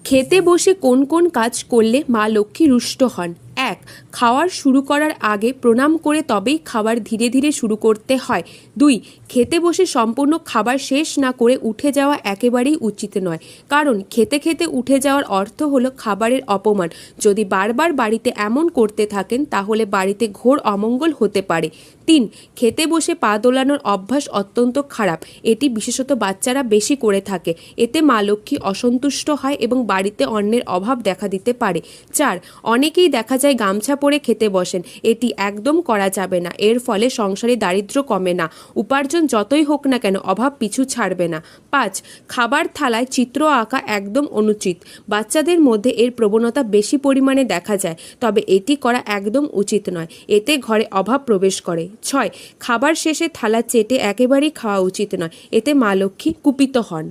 খেতে বসে কোন কোন কাজ করলে মা লক্ষ্মী রুষ্ট হন? ১. খাওয়ার শুরু করার আগে প্রণাম করে তবেই খাবার ধীরে ধীরে শুরু করতে হয়। ২. খেতে বসে সম্পূর্ণ খাবার শেষ না করে উঠে যাওয়া একেবারেই উচিত নয়, কারণ খেতে খেতে উঠে যাওয়ার অর্থ হলো খাবারের অপমান। যদি বারবার বাড়িতে এমন করতে থাকেন তাহলে বাড়িতে ঘোর অমঙ্গল হতে পারে। ৩. খেতে বসে পা দোলানোর অভ্যাস অত্যন্ত খারাপ। এটি বিশেষত বাচ্চারা বেশি করে থাকে। এতে মা লক্ষ্মী অসন্তুষ্ট হয় এবং বাড়িতে অন্নের অভাব দেখা দিতে পারে। ৪. অনেকেই দেখা যায় গামছা পরে খেতে বসেন। এটি একদম করা যাবে না। এর ফলে সংসারে দারিদ্র্য কমে না, উপার্জন যতই হোক না কেন অভাব পিছু ছাড়বে না। ৫. খাবার থালায় চিত্র আঁকা একদম অনুচিত। বাচ্চাদের মধ্যে এর প্রবণতা বেশি পরিমাণে দেখা যায়, তবে এটি করা একদম উচিত নয়। এতে ঘরে অভাব প্রবেশ করে। ৬. খাবার শেষে থালা চেটে একেবারেই খাওয়া উচিত নয়। এতে মা লক্ষ্মী কুপিত হন।